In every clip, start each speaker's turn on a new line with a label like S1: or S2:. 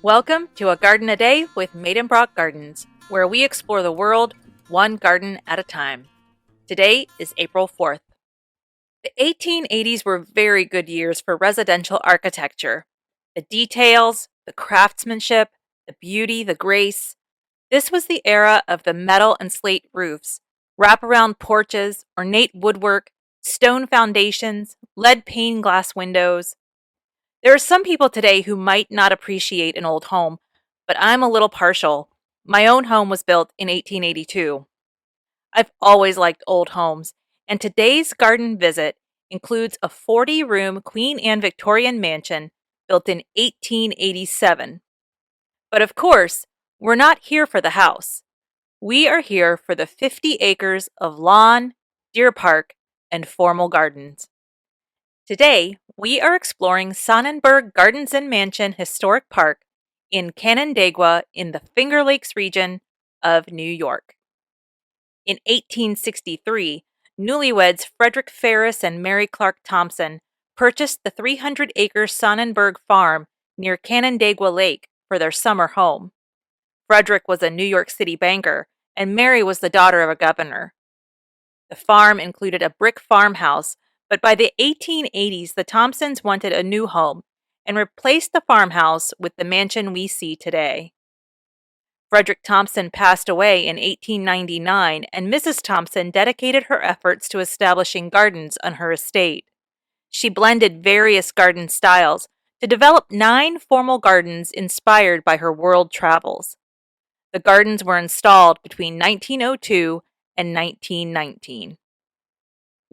S1: Welcome to A Garden a Day with Maidenbrock Gardens, where we explore the world one garden at a time. Today is April 4th. The 1880s were very good years for residential architecture. The details, the craftsmanship, the beauty, the grace. This was the era of the metal and slate roofs, wraparound porches, ornate woodwork, stone foundations, lead pane glass windows. There are some people today who might not appreciate an old home, but I'm a little partial. My own home was built in 1882. I've always liked old homes, and today's garden visit includes a 40-room Queen Anne Victorian mansion built in 1887. But of course, we're not here for the house. We are here for the 50 acres of lawn, deer park, and formal gardens. Today, we are exploring Sonnenberg Gardens and Mansion Historic Park in Canadaigua in the Finger Lakes region of New York. In 1863, newlyweds Frederick Ferris and Mary Clark Thompson purchased the 300-acre Sonnenberg farm near Canandaigua Lake for their summer home. Frederick was a New York City banker, and Mary was the daughter of a governor. The farm included a brick farmhouse, but by the 1880s, the Thompsons wanted a new home and replaced the farmhouse with the mansion we see today. Frederick Thompson passed away in 1899, and Mrs. Thompson dedicated her efforts to establishing gardens on her estate. She blended various garden styles to develop 9 formal gardens inspired by her world travels. The gardens were installed between 1902 and 1919.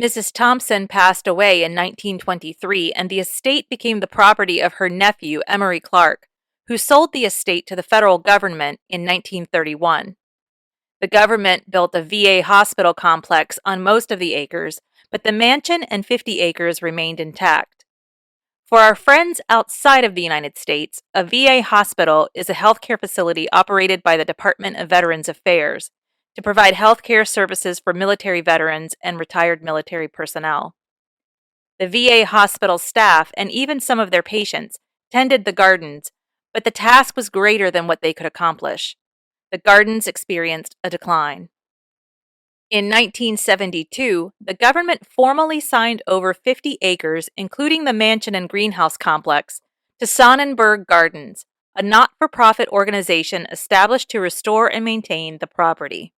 S1: Mrs. Thompson passed away in 1923, and the estate became the property of her nephew, Emery Clark, who sold the estate to the federal government in 1931. The government built a VA hospital complex on most of the acres, but the mansion and 50 acres remained intact. For our friends outside of the United States, a VA hospital is a healthcare facility operated by the Department of Veterans Affairs to provide healthcare services for military veterans and retired military personnel. The VA hospital staff and even some of their patients tended the gardens, but the task was greater than what they could accomplish. The gardens experienced a decline. In 1972, the government formally signed over 50 acres, including the mansion and greenhouse complex, to Sonnenberg Gardens, a not-for-profit organization established to restore and maintain the property.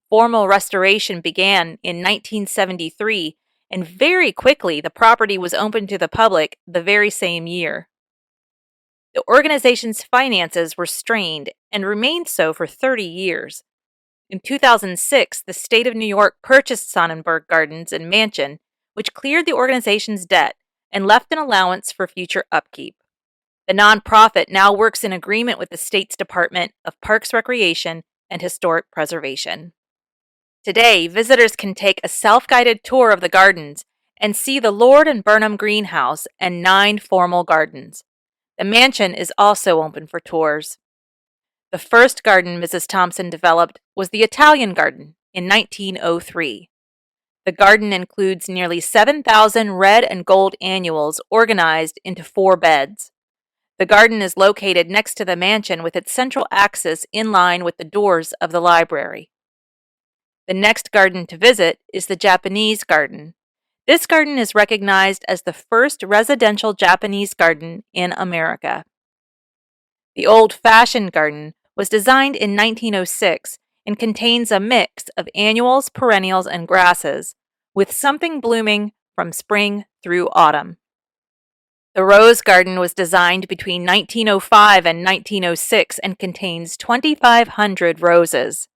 S1: Formal restoration began in 1973, and very quickly the property was opened to the public the very same year. The organization's finances were strained and remained so for 30 years. In 2006, the state of New York purchased Sonnenberg Gardens and Mansion, which cleared the organization's debt and left an allowance for future upkeep. The nonprofit now works in agreement with the state's Department of Parks, Recreation, and Historic Preservation. Today, visitors can take a self-guided tour of the gardens and see the Lord and Burnham greenhouse and 9 formal gardens. The mansion is also open for tours. The first garden Mrs. Thompson developed was the Italian garden in 1903. The garden includes nearly 7,000 red and gold annuals organized into 4 beds. The garden is located next to the mansion with its central axis in line with the doors of the library. The next garden to visit is the Japanese garden. This garden is recognized as the first residential Japanese garden in America. The old-fashioned garden was designed in 1906 and contains a mix of annuals, perennials, and grasses, with something blooming from spring through autumn. The rose garden was designed between 1905 and 1906 and contains 2,500 roses.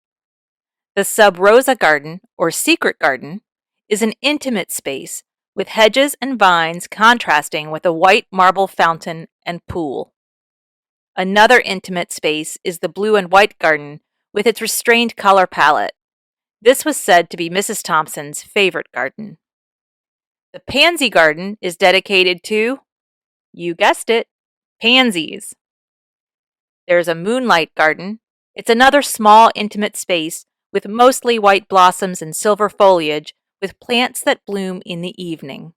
S1: The sub rosa garden, or secret garden, is an intimate space with hedges and vines contrasting with a white marble fountain and pool. Another intimate space is the blue and white garden with its restrained color palette. This was said to be Mrs. Thompson's favorite garden. The pansy garden is dedicated to, you guessed it, pansies. There's a moonlight garden. It's another small intimate space with mostly white blossoms and silver foliage with plants that bloom in the evening.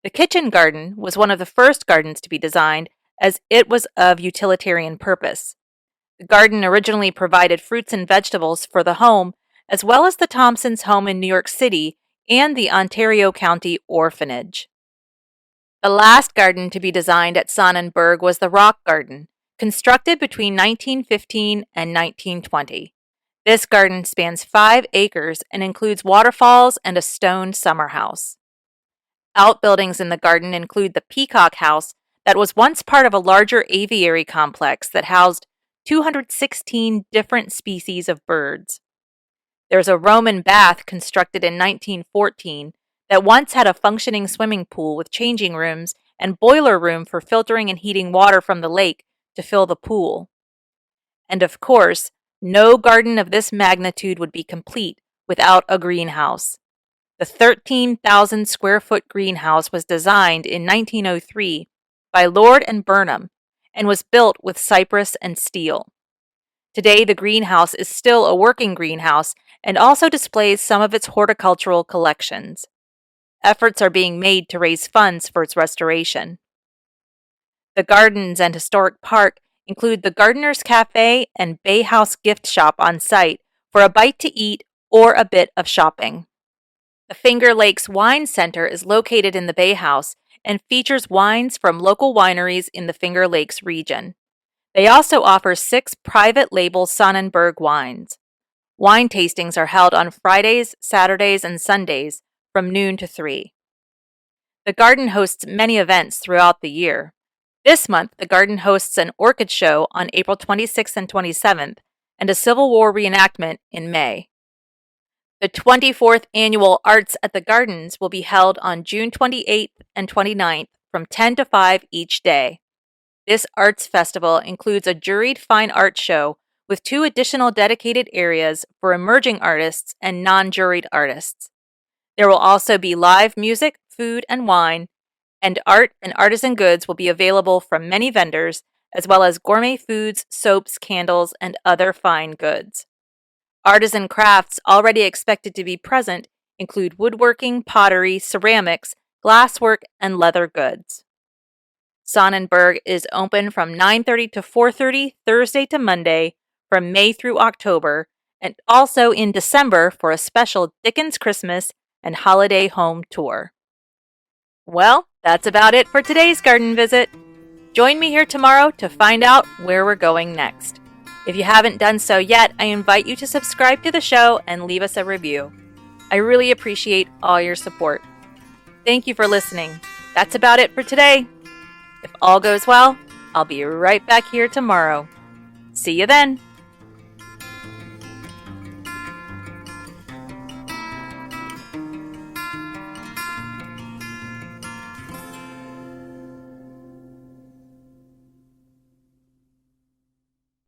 S1: The kitchen garden was one of the first gardens to be designed as it was of utilitarian purpose. The garden originally provided fruits and vegetables for the home, as well as the Thompsons' home in New York City and the Ontario County Orphanage. The last garden to be designed at Sonnenberg was the Rock Garden, constructed between 1915 and 1920. This garden spans 5 acres and includes waterfalls and a stone summerhouse. Outbuildings in the garden include the Peacock House that was once part of a larger aviary complex that housed 216 different species of birds. There's a Roman bath constructed in 1914 that once had a functioning swimming pool with changing rooms and boiler room for filtering and heating water from the lake to fill the pool. And of course, no garden of this magnitude would be complete without a greenhouse. The 13,000 square foot greenhouse was designed in 1903 by Lord and Burnham and was built with cypress and steel. Today, the greenhouse is still a working greenhouse and also displays some of its horticultural collections. Efforts are being made to raise funds for its restoration. The gardens and historic park include the Gardener's Cafe and Bay House gift shop on site for a bite to eat or a bit of shopping. The Finger Lakes Wine Center is located in the Bay House and features wines from local wineries in the Finger Lakes region. They also offer 6 private label Sonnenberg wines. Wine tastings are held on Fridays, Saturdays, and Sundays from noon to 3. The garden hosts many events throughout the year. This month, the garden hosts an orchid show on April 26th and 27th and a Civil War reenactment in May. The 24th Annual Arts at the Gardens will be held on June 28th and 29th from 10 to 5 each day. This arts festival includes a juried fine art show with 2 additional dedicated areas for emerging artists and non-juried artists. There will also be live music, food, and wine, and art and artisan goods will be available from many vendors, as well as gourmet foods, soaps, candles, and other fine goods. Artisan crafts already expected to be present include woodworking, pottery, ceramics, glasswork, and leather goods. Sonnenberg is open from 9:30 to 4:30 Thursday to Monday from May through October, and also in December for a special Dickens Christmas and holiday home tour. Well, that's about it for today's garden visit. Join me here tomorrow to find out where we're going next. If you haven't done so yet, I invite you to subscribe to the show and leave us a review. I really appreciate all your support. Thank you for listening. That's about it for today. If all goes well, I'll be right back here tomorrow. See you then.